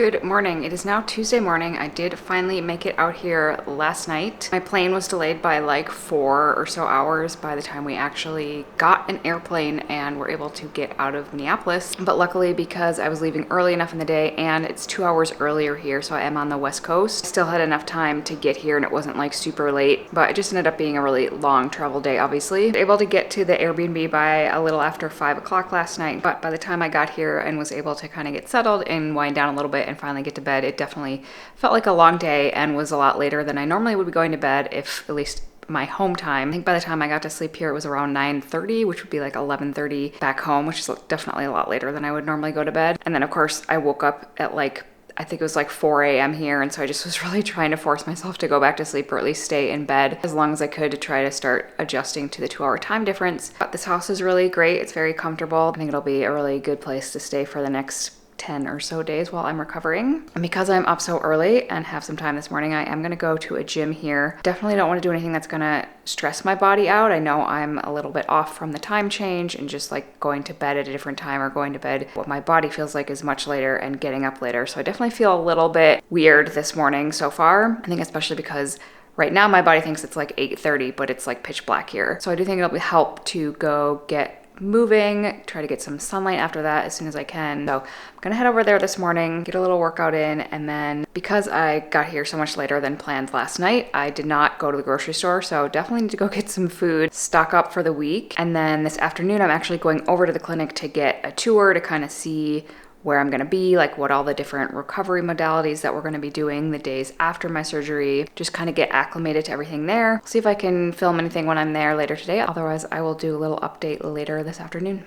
Good morning. It is now Tuesday morning. I did finally make it out here last night. My plane was delayed by like 4 or so hours by the time we actually got an airplane and were able to get out of Minneapolis. But luckily, because I was leaving early enough in the day and it's 2 hours earlier here, so I am on the West Coast, I still had enough time to get here and it wasn't like super late, but it just ended up being a really long travel day, obviously. I was able to get to the Airbnb by a little after 5 o'clock last night, but by the time I got here and was able to kind of get settled and wind down a little bit and finally get to bed, it definitely felt like a long day and was a lot later than I normally would be going to bed, if at least my home time. I think by the time I got to sleep here, it was around 9:30, which would be like 11:30 back home, which is definitely a lot later than I would normally go to bed. And then of course I woke up at I think it was like 4 a.m. here, and so I just was really trying to force myself to go back to sleep or at least stay in bed as long as I could to try to start adjusting to the 2-hour time difference. But this house is really great. It's very comfortable. I think it'll be a really good place to stay for the next 10 or so days while I'm recovering. And because I'm up so early and have some time this morning, I am gonna go to a gym here. Definitely don't want to do anything that's gonna stress my body out. I know I'm a little bit off from the time change and just like going to bed at a different time or going to bed what my body feels like is much later and getting up later. So I definitely feel a little bit weird this morning so far. I think especially because right now my body thinks it's like 8:30, but it's like pitch black here. So I do think it'll help to go get moving, try to get some sunlight after that as soon as I can. So I'm gonna head over there this morning, get a little workout in, and then because I got here so much later than planned last night, I did not go to the grocery store, so definitely need to go get some food, stock up for the week. And then this afternoon, I'm actually going over to the clinic to get a tour to kind of see where I'm gonna be, like what all the different recovery modalities that we're gonna be doing the days after my surgery, just kind of get acclimated to everything there. See if I can film anything when I'm there later today. Otherwise, I will do a little update later this afternoon.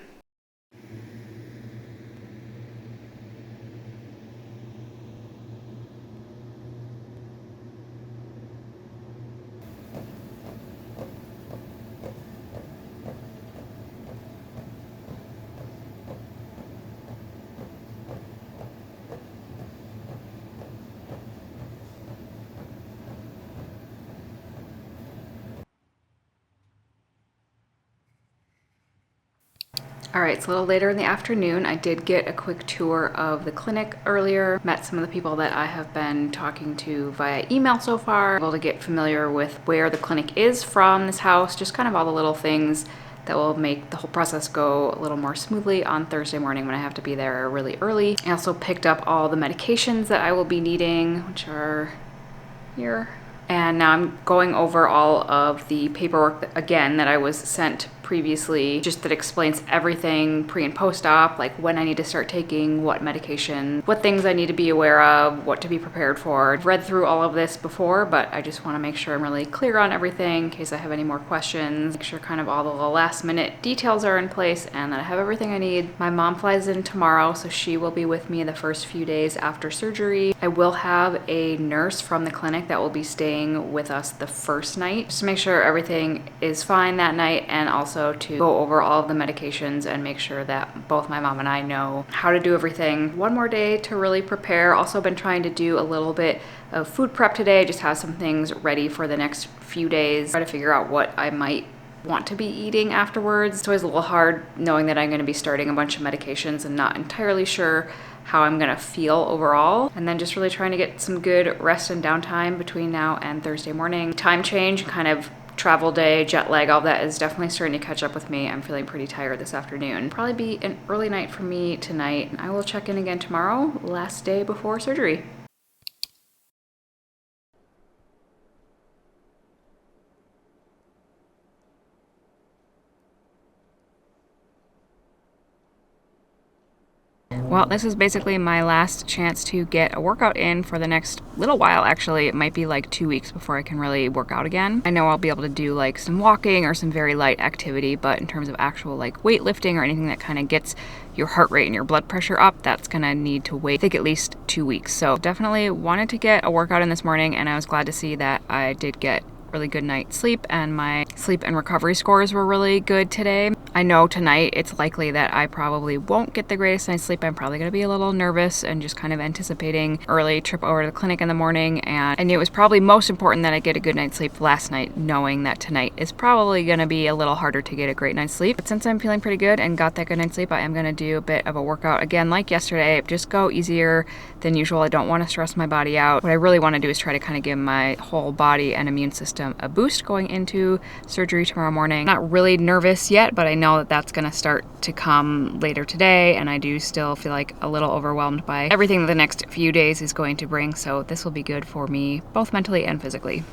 All right, it's a little later in the afternoon. I did get a quick tour of the clinic earlier, met some of the people that I have been talking to via email so far, able to get familiar with where the clinic is from this house, just kind of all the little things that will make the whole process go a little more smoothly on Thursday morning when I have to be there really early. I also picked up all the medications that I will be needing, which are here. And now I'm going over all of the paperwork again that I was sent previously, just that explains everything pre and post-op, like when I need to start taking what medication, what things I need to be aware of, what to be prepared for. I've read through all of this before, but I just want to make sure I'm really clear on everything in case I have any more questions, make sure kind of all the last minute details are in place and that I have everything I need. My mom flies in tomorrow, so she will be with me the first few days after surgery. I will have a nurse from the clinic that will be staying with us the first night, just to make sure everything is fine that night, and also to go over all of the medications and make sure that both my mom and I know how to do everything. One more day to really prepare. Also been trying to do a little bit of food prep today, just have some things ready for the next few days, try to figure out what I might want to be eating afterwards. It's always a little hard knowing that I'm going to be starting a bunch of medications and not entirely sure how I'm gonna feel overall, and then just really trying to get some good rest and downtime between now and Thursday morning. Time change, kind of travel day, jet lag, all that is definitely starting to catch up with me. I'm feeling pretty tired this afternoon. Probably be an early night for me tonight. I will check in again tomorrow, last day before surgery. Well, this is basically my last chance to get a workout in for the next little while, actually. It might be like 2 weeks before I can really work out again. I know I'll be able to do like some walking or some very light activity, but in terms of actual like weightlifting or anything that kind of gets your heart rate and your blood pressure up, that's gonna need to wait, I think, at least 2 weeks. So definitely wanted to get a workout in this morning, and I was glad to see that I did get really good night's sleep, and my sleep and recovery scores were really good today. I know tonight it's likely that I probably won't get the greatest night's sleep. I'm probably going to be a little nervous and just kind of anticipating early trip over to the clinic in the morning. And I knew it was probably most important that I get a good night's sleep last night, knowing that tonight is probably going to be a little harder to get a great night's sleep. But since I'm feeling pretty good and got that good night's sleep, I am going to do a bit of a workout again like yesterday. Just go easier than usual. I don't want to stress my body out. What I really want to do is try to kind of give my whole body and immune system a boost going into surgery tomorrow morning. Not really nervous yet, but I know that that's going to start to come later today, and I do still feel like a little overwhelmed by everything that the next few days is going to bring, so this will be good for me both mentally and physically.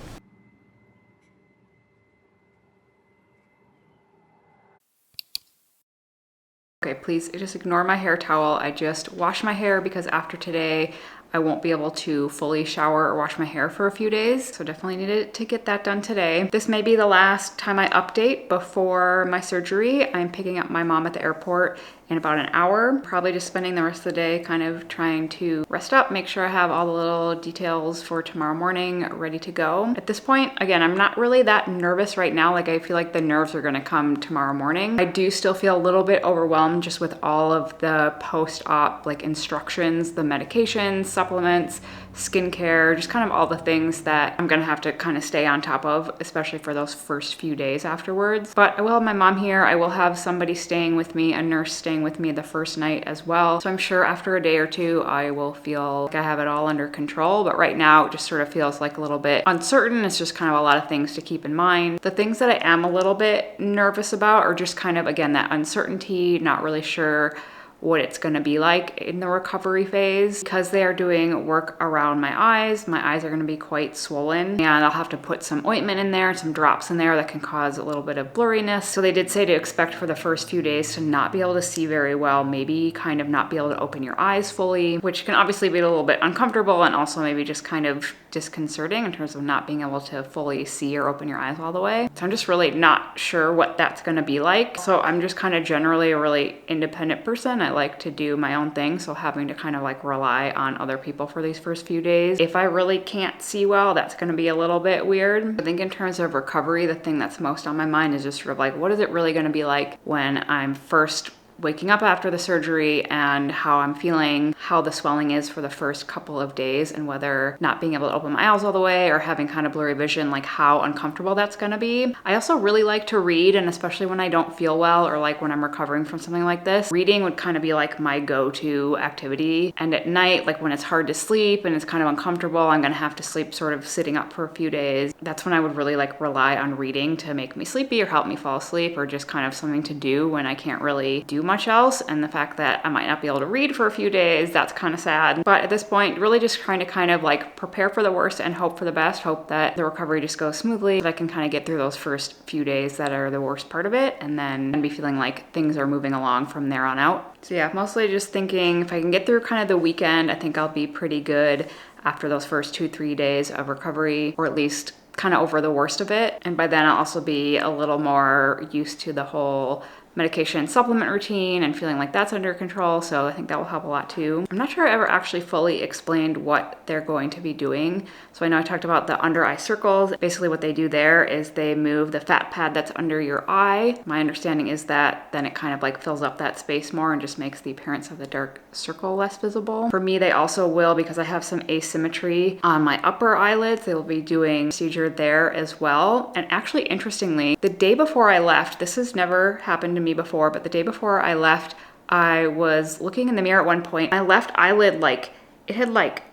Okay, please just ignore my hair towel. I just washed my hair because after today I won't be able to fully shower or wash my hair for a few days, so definitely needed to get that done today. This may be the last time I update before my surgery. I'm picking up my mom at the airport in about an hour. Probably just spending the rest of the day kind of trying to rest up, make sure I have all the little details for tomorrow morning ready to go. At this point, again, I'm not really that nervous right now. Like, I feel like the nerves are gonna come tomorrow morning. I do still feel a little bit overwhelmed just with all of the post-op like instructions, the medications, supplements, skincare, just kind of all the things that I'm gonna have to kind of stay on top of, especially for those first few days afterwards. But I will have my mom here. I will have somebody staying with me, a nurse staying with me the first night as well. So I'm sure after a day or two, I will feel like I have it all under control. But right now, it just sort of feels like a little bit uncertain. It's just kind of a lot of things to keep in mind. The things that I am a little bit nervous about are just kind of, again, that uncertainty, not really sure what it's going to be like in the recovery phase. Because they are doing work around my eyes are going to be quite swollen, and I'll have to put some ointment in there, some drops in there that can cause a little bit of blurriness. So they did say to expect for the first few days to not be able to see very well, maybe kind of not be able to open your eyes fully, which can obviously be a little bit uncomfortable and also maybe just kind of disconcerting in terms of not being able to fully see or open your eyes all the way. So I'm just really not sure what that's going to be like. So I'm just kind of generally a really independent person. I like to do my own thing, so having to kind of like rely on other people for these first few days. If I really can't see well, that's going to be a little bit weird. I think in terms of recovery, the thing that's most on my mind is just sort of like, what is it really going to be like when I'm first waking up after the surgery and how I'm feeling, how the swelling is for the first couple of days, and whether not being able to open my eyes all the way or having kind of blurry vision, like how uncomfortable that's gonna be. I also really like to read, and especially when I don't feel well or like when I'm recovering from something like this, reading would kind of be like my go-to activity. And at night, like when it's hard to sleep and it's kind of uncomfortable, I'm gonna have to sleep sort of sitting up for a few days. That's when I would really like rely on reading to make me sleepy or help me fall asleep, or just kind of something to do when I can't really do much else. And the fact that I might not be able to read for a few days, that's kind of sad. But at this point, really just trying to kind of like prepare for the worst and hope for the best, hope that the recovery just goes smoothly, that I can kind of get through those first few days that are the worst part of it, and then be feeling like things are moving along from there on out. So yeah, mostly just thinking if I can get through kind of the weekend, I think I'll be pretty good after those first 2-3 days of recovery, or at least kind of over the worst of it. And by then I'll also be a little more used to the whole medication supplement routine and feeling like that's under control, so I think that will help a lot too. I'm not sure I ever actually fully explained what they're going to be doing. So I know I talked about the under eye circles. Basically what they do there is they move the fat pad that's under your eye. My understanding is that then it kind of like fills up that space more and just makes the appearance of the dark circle less visible. For me, they also will, because I have some asymmetry on my upper eyelids, they will be doing procedure there as well. And actually, interestingly, the day before I left, this has never happened to me before, but the day before I left, I was looking in the mirror at one point. My left eyelid, like, it had like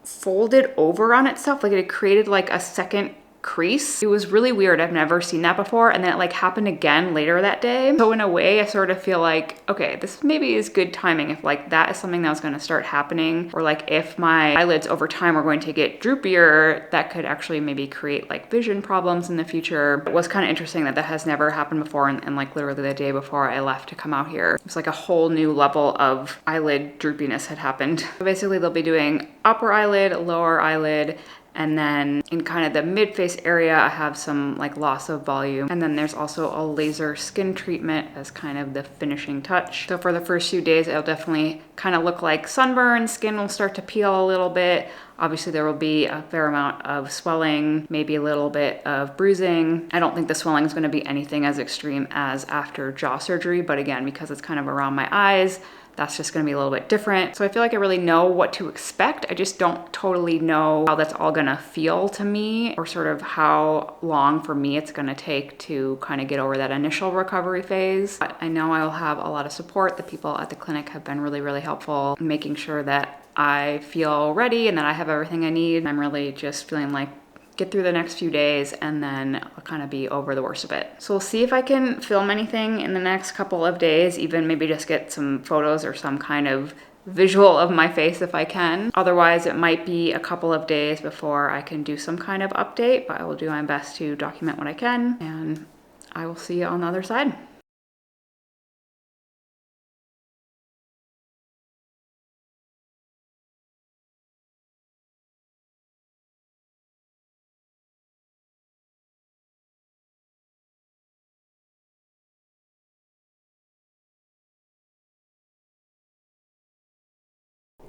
folded over on itself, like it had created like a second crease. It was really weird. I've never seen that before. And then it like happened again later that day. So in a way, I sort of feel like, okay, this maybe is good timing if like that is something that was going to start happening, or like if my eyelids over time are going to get droopier, that could actually maybe create like vision problems in the future. It was kind of interesting that that has never happened before. And like literally the day before I left to come out here, it was like a whole new level of eyelid droopiness had happened. So basically they'll be doing upper eyelid, lower eyelid, And then in kind of the mid-face area, I have some like loss of volume. And then there's also a laser skin treatment as kind of the finishing touch. So for the first few days, it'll definitely kind of look like sunburn. Skin will start to peel a little bit. Obviously there will be a fair amount of swelling, maybe a little bit of bruising. I don't think the swelling is going to be anything as extreme as after jaw surgery, but again, because it's kind of around my eyes, that's just going to be a little bit different. So I feel like I really know what to expect. I just don't totally know how that's all going to feel to me, or sort of how long for me it's going to take to kind of get over that initial recovery phase. But I know I will have a lot of support. The people at the clinic have been really, really helpful in making sure that I feel ready and that I have everything I need. I'm really just feeling like get through the next few days and then I'll kind of be over the worst of it. So we'll see if I can film anything in the next couple of days, even maybe just get some photos or some kind of visual of my face if I can. Otherwise, it might be a couple of days before I can do some kind of update, but I will do my best to document what I can, and I will see you on the other side.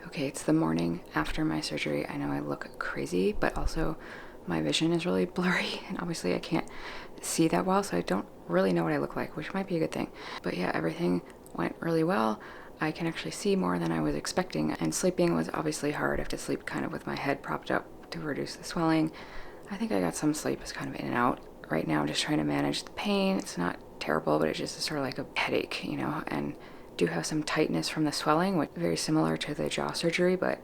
Okay, it's the morning after my surgery. I know I look crazy, but also my vision is really blurry and obviously I can't see that well, so I don't really know what I look like, which might be a good thing. But yeah, everything went really well. I can actually see more than I was expecting, and sleeping was obviously hard. I have to sleep kind of with my head propped up to reduce the swelling. I think I got some sleep. It's kind of in and out. Right now I'm just trying to manage the pain. It's not terrible, but it's just sort of like a headache, you know, and do have some tightness from the swelling, which is very similar to the jaw surgery, but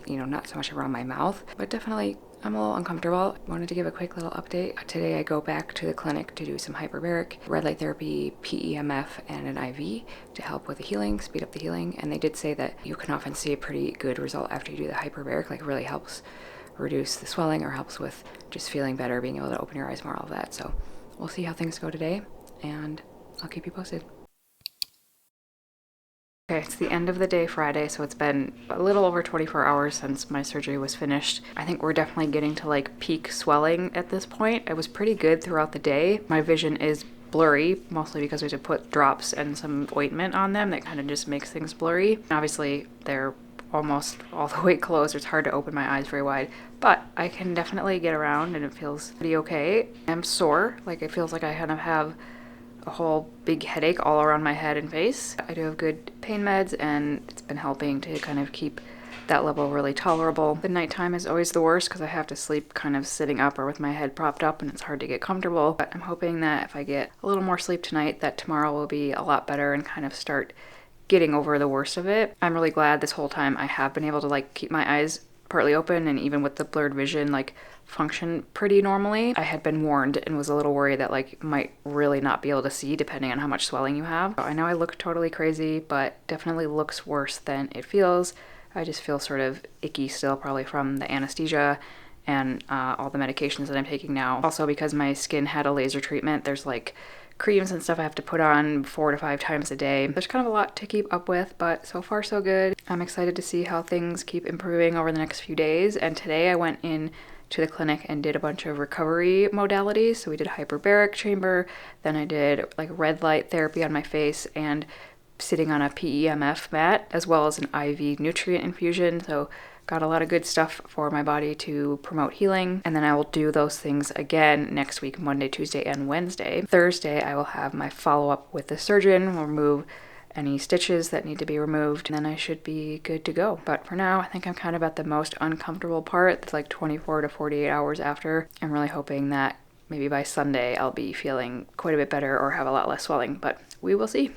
you know, not so much around my mouth. But definitely I'm a little uncomfortable. Wanted to give a quick little update. Today I go back to the clinic to do some hyperbaric, red light therapy, PEMF, and an IV to help with the healing, speed up the healing. And they did say that you can often see a pretty good result after you do the hyperbaric, like really helps reduce the swelling or helps with just feeling better, being able to open your eyes more, all of that. So we'll see how things go today, and I'll keep you posted. Okay, it's the end of the day Friday, so it's been a little over 24 hours since my surgery was finished. I think we're definitely getting to like peak swelling at this point. It was pretty good throughout the day. My vision is blurry, mostly because we had to put drops and some ointment on them that kind of just makes things blurry. Obviously, they're almost all the way closed. It's hard to open my eyes very wide, but I can definitely get around and it feels pretty okay. I'm sore, like it feels like I kind of have a whole big headache all around my head and face. I do have good pain meds and it's been helping to kind of keep that level really tolerable. The nighttime is always the worst because I have to sleep kind of sitting up or with my head propped up and it's hard to get comfortable. But I'm hoping that if I get a little more sleep tonight, that tomorrow will be a lot better and kind of start getting over the worst of it. I'm really glad this whole time I have been able to like keep my eyes partly open and even with the blurred vision like function pretty normally. I had been warned and was a little worried that like might really not be able to see depending on how much swelling you have. I know I look totally crazy, but definitely looks worse than it feels. I just feel sort of icky still, probably from the anesthesia and all the medications that I'm taking now. Also because my skin had a laser treatment, there's like creams and stuff I have to put on 4 to 5 times a day. There's kind of a lot to keep up with, but so far so good. I'm excited to see how things keep improving over the next few days. And today I went in to the clinic and did a bunch of recovery modalities. So we did hyperbaric chamber, then I did like red light therapy on my face and sitting on a PEMF mat, as well as an IV nutrient infusion. So got a lot of good stuff for my body to promote healing. And then I will do those things again next week, Monday, Tuesday, and Wednesday. Thursday, I will have my follow-up with the surgeon. We'll remove any stitches that need to be removed, and then I should be good to go. But for now, I think I'm kind of at the most uncomfortable part. It's like 24 to 48 hours after. I'm really hoping that maybe by Sunday I'll be feeling quite a bit better or have a lot less swelling, but we will see.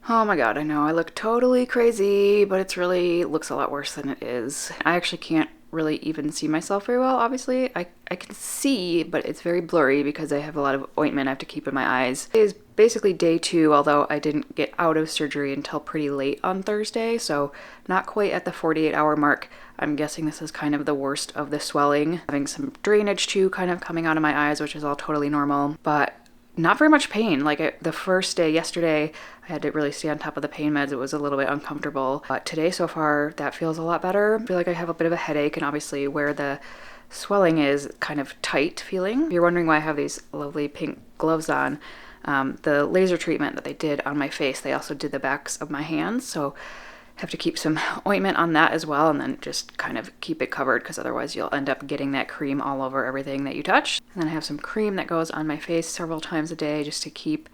Oh my god, I know I look totally crazy, but it's really looks a lot worse than it is. I actually can't really even see myself very well, obviously. I can see, but it's very blurry because I have a lot of ointment I have to keep in my eyes. It is basically day 2, although I didn't get out of surgery until pretty late on Thursday, so not quite at the 48-hour mark. I'm guessing this is kind of the worst of the swelling. Having some drainage too kind of coming out of my eyes, which is all totally normal, but not very much pain. Like the first day, yesterday, I had to really stay on top of the pain meds. It was a little bit uncomfortable. But today so far, that feels a lot better. I feel like I have a bit of a headache, and obviously where the swelling is kind of tight feeling. If you're wondering why I have these lovely pink gloves on, the laser treatment that they did on my face, they also did the backs of my hands. So have to keep some ointment on that as well, and then just kind of keep it covered, because otherwise you'll end up getting that cream all over everything that you touch. And then I have some cream that goes on my face several times a day just to keep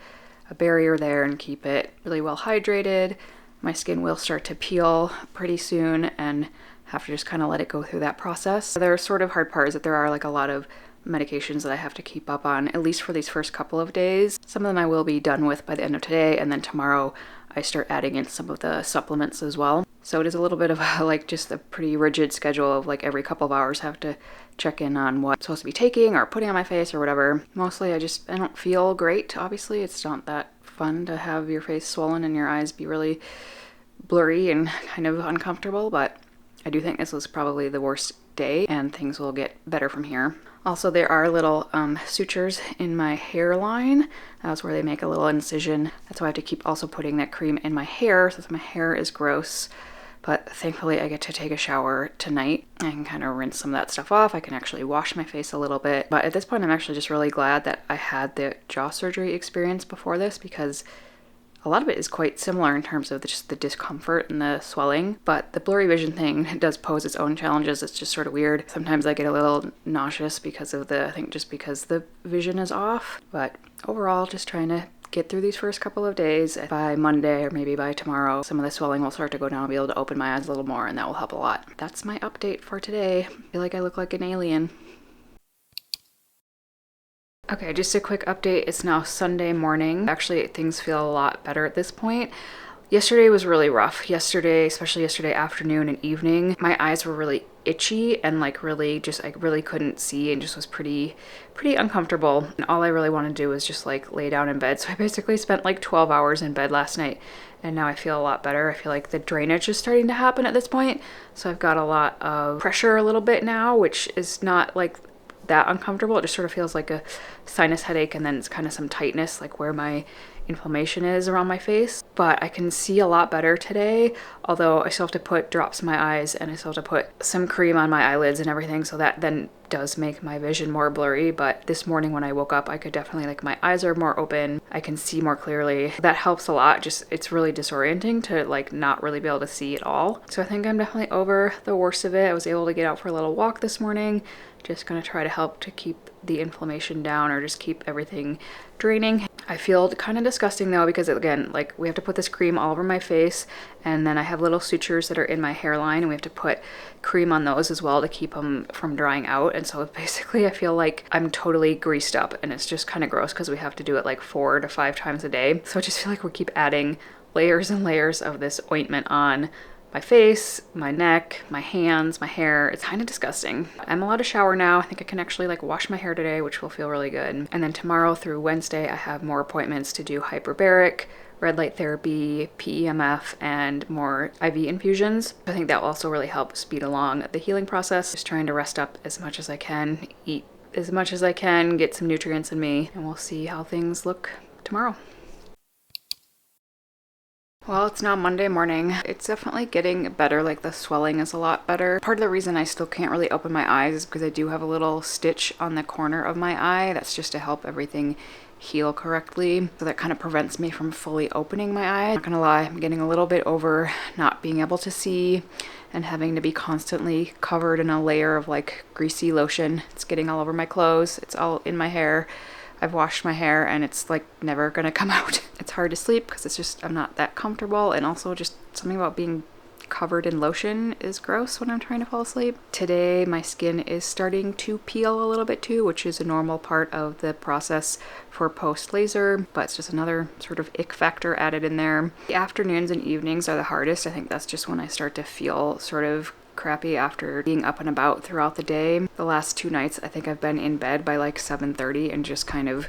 a barrier there and keep it really well hydrated. My skin will start to peel pretty soon and have to just kind of let it go through that process. There are sort of hard parts that there are like a lot of medications that I have to keep up on, at least for these first couple of days. Some of them I will be done with by the end of today, and then tomorrow I start adding in some of the supplements as well. So it is a little bit of like just a pretty rigid schedule of like every couple of hours have to check in on what I'm supposed to be taking or putting on my face or whatever. Mostly I don't feel great. Obviously it's not that fun to have your face swollen and your eyes be really blurry and kind of uncomfortable, but I do think this was probably the worst day and things will get better from here. Also, there are little sutures in my hairline. That's where they make a little incision. That's why I have to keep also putting that cream in my hair, since my hair is gross. But thankfully, I get to take a shower tonight. I can kind of rinse some of that stuff off. I can actually wash my face a little bit. But at this point, I'm actually just really glad that I had the jaw surgery experience before this, because a lot of it is quite similar in terms of just the discomfort and the swelling, but the blurry vision thing does pose its own challenges. It's just sort of weird. Sometimes I get a little nauseous because of I think just because the vision is off, but overall just trying to get through these first couple of days. By Monday or maybe by tomorrow, some of the swelling will start to go down. I'll be able to open my eyes a little more, and that will help a lot. That's my update for today. I feel like I look like an alien. Okay, just a quick update. It's now Sunday morning. Actually, things feel a lot better at this point. Yesterday was really rough. Yesterday, especially yesterday afternoon and evening, my eyes were really itchy and like really just, I really couldn't see and just was pretty uncomfortable. And all I really wanted to do was just like lay down in bed. So I basically spent like 12 hours in bed last night, and now I feel a lot better. I feel like the drainage is starting to happen at this point. So I've got a lot of pressure a little bit now, which is not like that uncomfortable. It just sort of feels like a sinus headache, and then it's kind of some tightness like where my inflammation is around my face. But I can see a lot better today, although I still have to put drops in my eyes and I still have to put some cream on my eyelids and everything, so that then does make my vision more blurry. But this morning when I woke up, I could definitely, like, my eyes are more open, I can see more clearly. That helps a lot. Just it's really disorienting to like not really be able to see at all. So I think I'm definitely over the worst of it. I was able to get out for a little walk this morning, just gonna try to help to keep the inflammation down or just keep everything draining. I feel kind of disgusting though, because again, like, we have to put this cream all over my face, and then I have little sutures that are in my hairline, and we have to put cream on those as well to keep them from drying out. And so basically I feel like I'm totally greased up, and it's just kind of gross because we have to do it like 4 to 5 times a day. So I just feel like we keep adding layers and layers of this ointment on my face, my neck, my hands, my hair. It's kind of disgusting. I'm allowed to shower now. I think I can actually like wash my hair today, which will feel really good. And then tomorrow through Wednesday, I have more appointments to do hyperbaric, red light therapy, PEMF, and more IV infusions. I think that will also really help speed along the healing process. Just trying to rest up as much as I can, eat as much as I can, get some nutrients in me, and we'll see how things look tomorrow. Well, it's now Monday morning. It's definitely getting better, like the swelling is a lot better. Part of the reason I still can't really open my eyes is because I do have a little stitch on the corner of my eye. That's just to help everything heal correctly. So that kind of prevents me from fully opening my eye. Not gonna lie, I'm getting a little bit over not being able to see and having to be constantly covered in a layer of like greasy lotion. It's getting all over my clothes. It's all in my hair. I've washed my hair and it's like never gonna come out. It's hard to sleep because it's just, I'm not that comfortable, and also just something about being covered in lotion is gross when I'm trying to fall asleep. Today my skin is starting to peel a little bit too, which is a normal part of the process for post laser, but it's just another sort of ick factor added in there. The afternoons and evenings are the hardest. I think that's just when I start to feel sort of crappy after being up and about throughout the day. The last 2 nights I think I've been in bed by like 7:30 and just kind of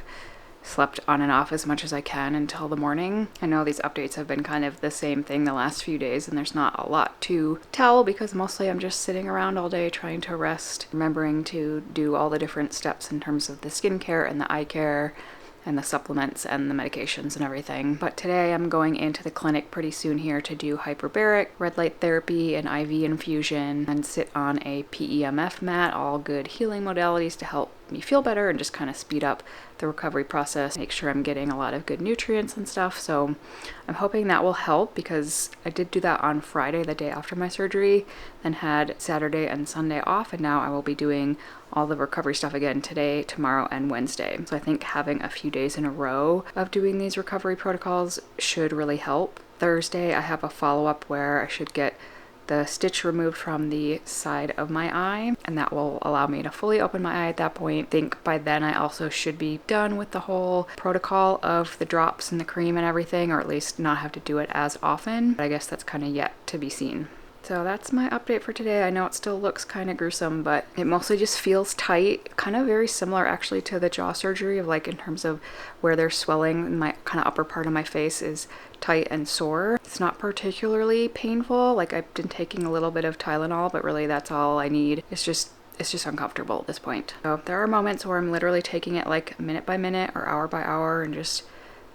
slept on and off as much as I can until the morning. I know these updates have been kind of the same thing the last few days, and there's not a lot to tell because mostly I'm just sitting around all day trying to rest, remembering to do all the different steps in terms of the skincare and the eye care and the supplements and the medications and everything. But today I'm going into the clinic pretty soon here to do hyperbaric, red light therapy, and IV infusion, and sit on a PEMF mat, all good healing modalities to help me feel better and just kind of speed up the recovery process, make sure I'm getting a lot of good nutrients and stuff. So I'm hoping that will help, because I did do that on Friday, the day after my surgery, then had Saturday and Sunday off, and now I will be doing all the recovery stuff again today, tomorrow, and Wednesday. So I think having a few days in a row of doing these recovery protocols should really help. Thursday I have a follow-up where I should get the stitch removed from the side of my eye, and that will allow me to fully open my eye at that point. I think by then I also should be done with the whole protocol of the drops and the cream and everything, or at least not have to do it as often. But I guess that's kind of yet to be seen. So that's my update for today. I know it still looks kind of gruesome, but it mostly just feels tight. Kind of very similar actually to the jaw surgery, of like in terms of where there's swelling in my kind of upper part of my face is tight and sore. It's not particularly painful. Like I've been taking a little bit of Tylenol, but really that's all I need. It's just uncomfortable at this point. So there are moments where I'm literally taking it like minute by minute or hour by hour and just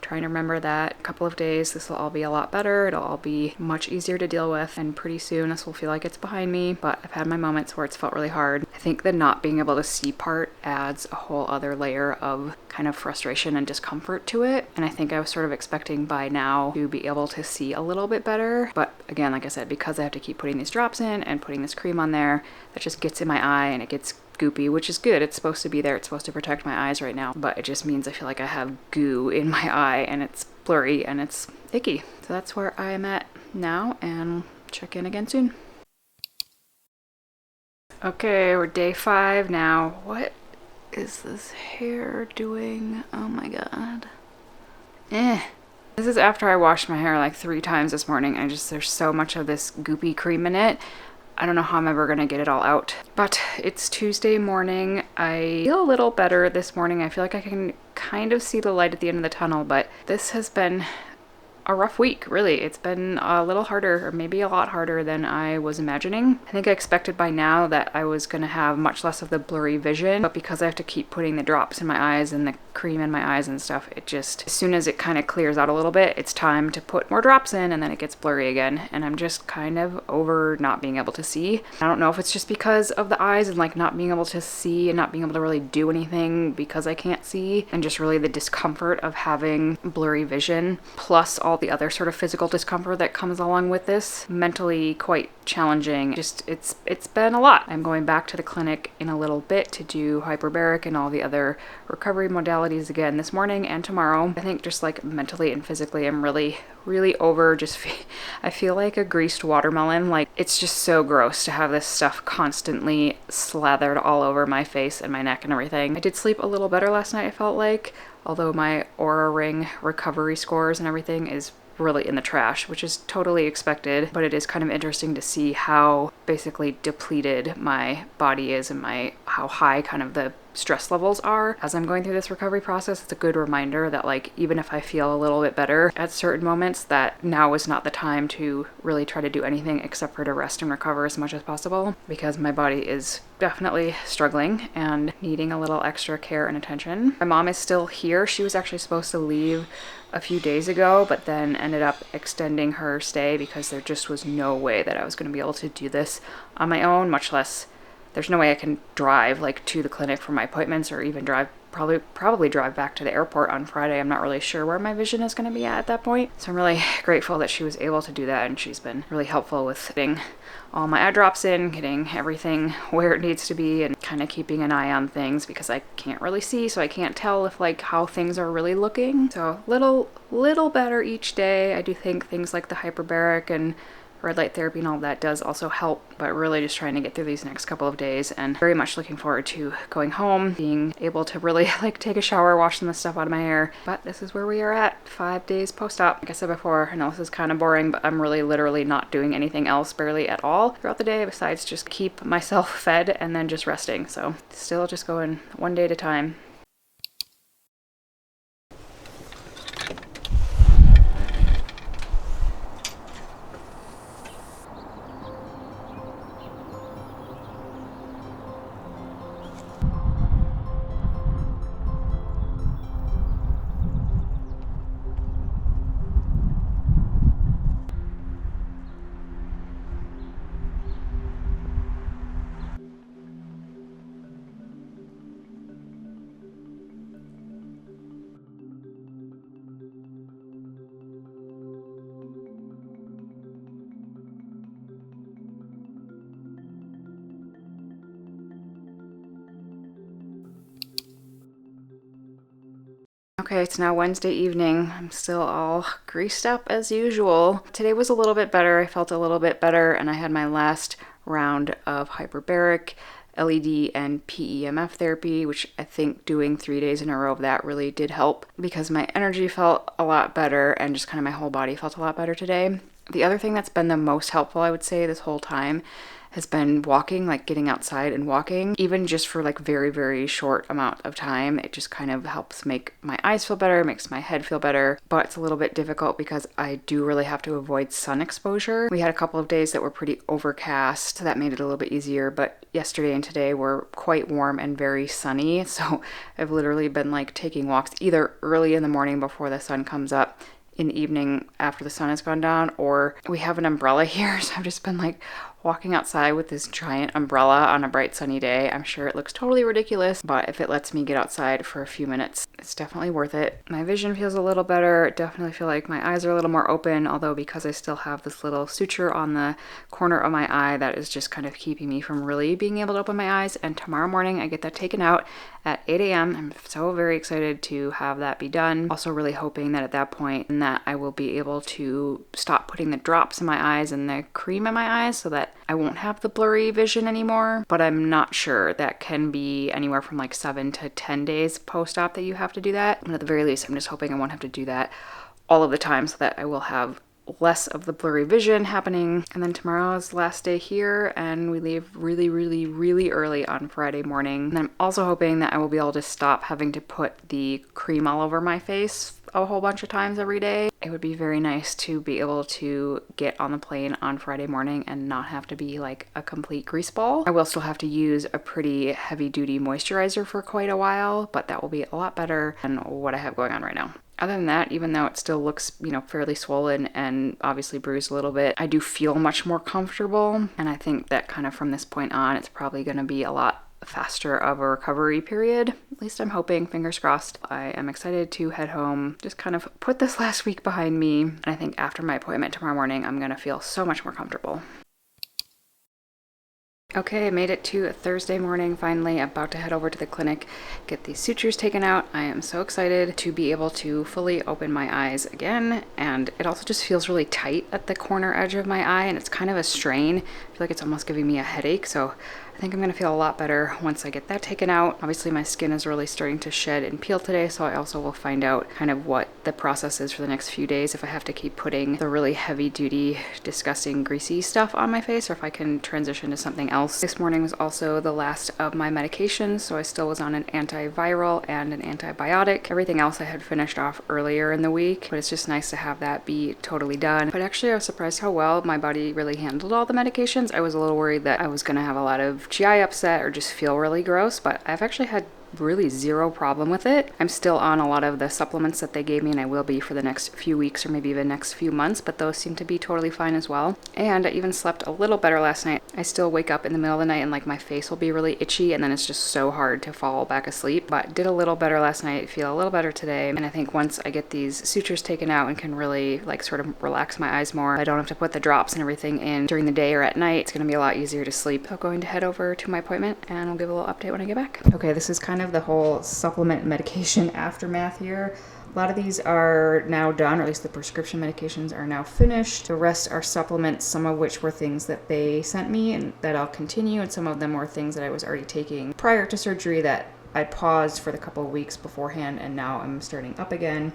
trying to remember that a couple of days this will all be a lot better, it'll all be much easier to deal with, and pretty soon this will feel like it's behind me. But I've had my moments where it's felt really hard. I think the not being able to see part adds a whole other layer of kind of frustration and discomfort to it, and I think I was sort of expecting by now to be able to see a little bit better. But again, like I said, because I have to keep putting these drops in and putting this cream on there, that just gets in my eye and it gets goopy, which is good. It's supposed to be there. It's supposed to protect my eyes right now, but it just means I feel like I have goo in my eye and it's blurry and it's icky. So that's where I am at now, and check in again soon. Okay, we're day 5 now. What is this hair doing? Oh my god. This is after I washed my hair like 3 times this morning. There's so much of this goopy cream in it. I don't know how I'm ever gonna get it all out. But it's Tuesday morning. I feel a little better this morning. I feel like I can kind of see the light at the end of the tunnel, but this has been a rough week, really. It's been a little harder, or maybe a lot harder than I was imagining. I think I expected by now that I was gonna have much less of the blurry vision, but because I have to keep putting the drops in my eyes and the cream in my eyes and stuff, it just, as soon as it kind of clears out a little bit, it's time to put more drops in, and then it gets blurry again, and I'm just kind of over not being able to see. I don't know if it's just because of the eyes and like not being able to see and not being able to really do anything because I can't see, and just really the discomfort of having blurry vision, plus all the other sort of physical discomfort that comes along with this. Mentally quite challenging. Just it's been a lot. I'm going back to the clinic in a little bit to do hyperbaric and all the other recovery modalities again this morning and tomorrow. I think just like mentally and physically I'm really over I feel like a greased watermelon. Like it's just so gross to have this stuff constantly slathered all over my face and my neck and everything. I did sleep a little better last night, I felt like, although my Aura Ring recovery scores and everything is really in the trash, which is totally expected, but it is kind of interesting to see how basically depleted my body is and how high kind of the stress levels are as I'm going through this recovery process. It's a good reminder that like even if I feel a little bit better at certain moments, that now is not the time to really try to do anything except for to rest and recover as much as possible, because my body is definitely struggling and needing a little extra care and attention. My mom is still here. She was actually supposed to leave a few days ago, but then ended up extending her stay because there just was no way that I was going to be able to do this on my own, much less there's no way I can drive like to the clinic for my appointments, or even probably drive back to the airport on Friday. I'm not really sure where my vision is going to be at that point. So I'm really grateful that she was able to do that, and she's been really helpful with getting all my eye drops in, getting everything where it needs to be, and kind of keeping an eye on things because I can't really see, so I can't tell if like how things are really looking. So little better each day. I do think things like the hyperbaric and red light therapy and all that does also help, but really just trying to get through these next couple of days, and very much looking forward to going home, being able to really like take a shower, wash some of the stuff out of my hair. But this is where we are at 5 days post-op. Like I said before, I know this is kind of boring, but I'm really literally not doing anything else barely at all throughout the day besides just keep myself fed and then just resting. So still just going one day at a time. Okay, it's now Wednesday evening. I'm still all greased up as usual. Today was a little bit better. I felt a little bit better, and I had my last round of hyperbaric, LED, and PEMF therapy, which I think doing 3 days in a row of that really did help because my energy felt a lot better and just kind of my whole body felt a lot better today. The other thing that's been the most helpful, I would say, this whole time has been walking, like getting outside and walking, even just for like very, very short amount of time. It just kind of helps make my eyes feel better, makes my head feel better, but it's a little bit difficult because I do really have to avoid sun exposure. We had a couple of days that were pretty overcast, so that made it a little bit easier, but yesterday and today were quite warm and very sunny, so I've literally been like taking walks either early in the morning before the sun comes up, in the evening after the sun has gone down, or we have an umbrella here, so I've just been like walking outside with this giant umbrella on a bright sunny day. I'm sure it looks totally ridiculous, but if it lets me get outside for a few minutes, it's definitely worth it. My vision feels a little better. Definitely feel like my eyes are a little more open, although because I still have this little suture on the corner of my eye, that is just kind of keeping me from really being able to open my eyes. And tomorrow morning I get that taken out at 8 a.m. I'm so very excited to have that be done. Also really hoping that at that point that I will be able to stop putting the drops in my eyes and the cream in my eyes so that I won't have the blurry vision anymore, but I'm not sure. That can be anywhere from like 7 to 10 days post-op that you have to do that. And at the very least, I'm just hoping I won't have to do that all of the time so that I will have less of the blurry vision happening. And then tomorrow is the last day here and we leave really, really, really early on Friday morning. And I'm also hoping that I will be able to stop having to put the cream all over my face a whole bunch of times every day. It would be very nice to be able to get on the plane on Friday morning and not have to be like a complete grease ball. I will still have to use a pretty heavy duty moisturizer for quite a while, but that will be a lot better than what I have going on right now. Other than that, even though it still looks, fairly swollen and obviously bruised a little bit, I do feel much more comfortable. And I think that kind of from this point on, it's probably going to be a lot faster of a recovery period. At least I'm hoping, fingers crossed. I am excited to head home, just kind of put this last week behind me. And I think after my appointment tomorrow morning, I'm going to feel so much more comfortable. Okay, I made it to Thursday morning, finally, about to head over to the clinic, get these sutures taken out. I am so excited to be able to fully open my eyes again, and it also just feels really tight at the corner edge of my eye, and it's kind of a strain. I feel like it's almost giving me a headache, so I think I'm going to feel a lot better once I get that taken out. Obviously, my skin is really starting to shed and peel today, so I also will find out kind of what the process is for the next few days, if I have to keep putting the really heavy-duty, disgusting, greasy stuff on my face, or if I can transition to something else. This morning was also the last of my medications, so I still was on an antiviral and an antibiotic. Everything else I had finished off earlier in the week, but it's just nice to have that be totally done. But actually, I was surprised how well my body really handled all the medications. I was a little worried that I was going to have a lot of GI upset or just feel really gross, but I've actually had really zero problem with it. I'm still on a lot of the supplements that they gave me, and I will be for the next few weeks or maybe even next few months, but those seem to be totally fine as well. And I even slept a little better last night. I still wake up in the middle of the night and like my face will be really itchy, and then it's just so hard to fall back asleep, but did a little better last night, feel a little better today. And I think once I get these sutures taken out and can really like sort of relax my eyes more, I don't have to put the drops and everything in during the day or at night, it's going to be a lot easier to sleep. So I'm going to head over to my appointment and I'll give a little update when I get back. Okay, this is kind of the whole supplement medication aftermath here. A lot of these are now done, or at least the prescription medications are now finished. The rest are supplements, some of which were things that they sent me and that I'll continue, and some of them were things that I was already taking prior to surgery that I paused for the couple of weeks beforehand, and now I'm starting up again.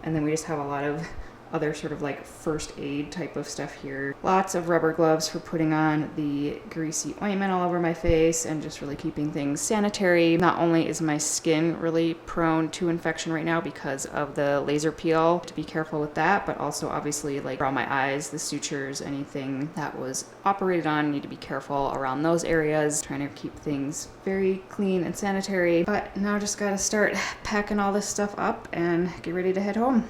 And then we just have a lot of other sort of like first aid type of stuff here. Lots of rubber gloves for putting on the greasy ointment all over my face and just really keeping things sanitary. Not only is my skin really prone to infection right now because of the laser peel, to be careful with that, but also obviously like around my eyes, the sutures, anything that was operated on, need to be careful around those areas, trying to keep things very clean and sanitary. But now just gotta start packing all this stuff up and get ready to head home.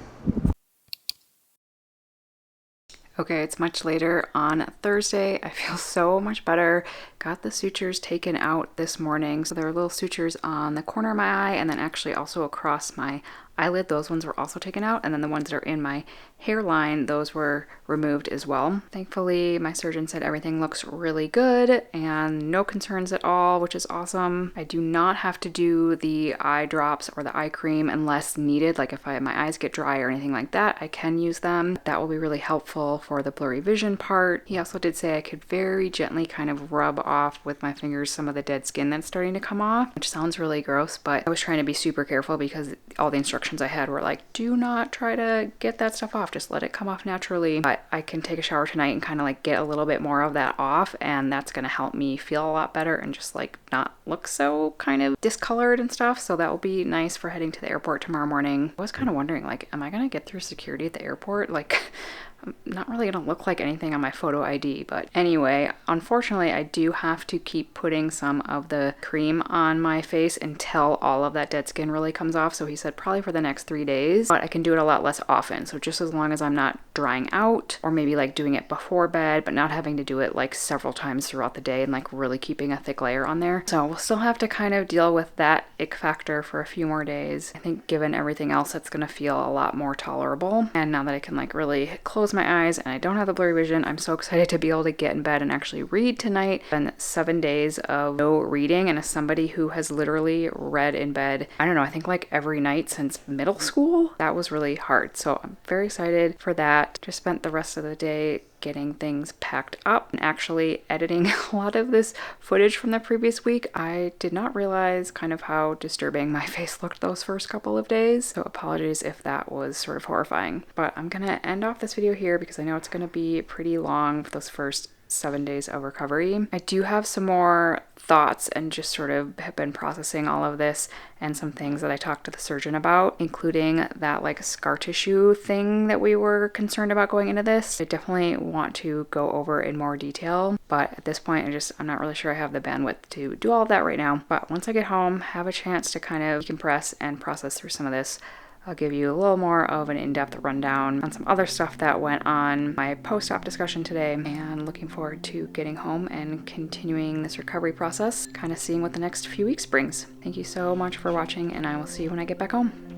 Okay, it's much later on Thursday. I feel so much better. got the sutures taken out this morning. So there are little sutures on the corner of my eye and then actually also across my eyelid. Those ones were also taken out, and then the ones that are in my hairline, those were removed as well. Thankfully, my surgeon said everything looks really good and no concerns at all, which is awesome. I do not have to do the eye drops or the eye cream unless needed. Like if my eyes get dry or anything like that, I can use them. That will be really helpful for the blurry vision part. He also did say I could very gently kind of rub off with my fingers some of the dead skin that's starting to come off, which sounds really gross, but I was trying to be super careful because all the instructions I had were like, do not try to get that stuff off, just let it come off naturally. But I can take a shower tonight and kind of like get a little bit more of that off, and that's gonna help me feel a lot better and just like not look so kind of discolored and stuff. So that will be nice for heading to the airport tomorrow morning. I was kind of wondering, like, am I gonna get through security at the airport? Like, I'm not really gonna look like anything on my photo ID, but anyway, unfortunately I do have to keep putting some of the cream on my face until all of that dead skin really comes off. So he said probably for the next 3 days, but I can do it a lot less often. So just as long as I'm not drying out, or maybe like doing it before bed, but not having to do it like several times throughout the day and like really keeping a thick layer on there. So we'll still have to kind of deal with that ick factor for a few more days. I think given everything else, it's gonna feel a lot more tolerable. And now that I can like really close my eyes and I don't have the blurry vision, I'm so excited to be able to get in bed and actually read tonight. It's been 7 days of no reading, and as somebody who has literally read in bed, I don't know, I think like every night since middle school, that was really hard. So I'm very excited for that. Just spent the rest of the day getting things packed up and actually editing a lot of this footage from the previous week. I did not realize kind of how disturbing my face looked those first couple of days, so apologies if that was sort of horrifying. But I'm gonna end off this video here because I know it's gonna be pretty long for those first 7 days of recovery. I do have some more thoughts and just sort of have been processing all of this and some things that I talked to the surgeon about, including that like scar tissue thing that we were concerned about going into this. I definitely want to go over in more detail, but at this point I'm not really sure I have the bandwidth to do all of that right now. But once I get home, have a chance to kind of decompress and process through some of this, I'll give you a little more of an in-depth rundown on some other stuff that went on my post-op discussion today, and looking forward to getting home and continuing this recovery process, kind of seeing what the next few weeks brings. Thank you so much for watching, and I will see you when I get back home.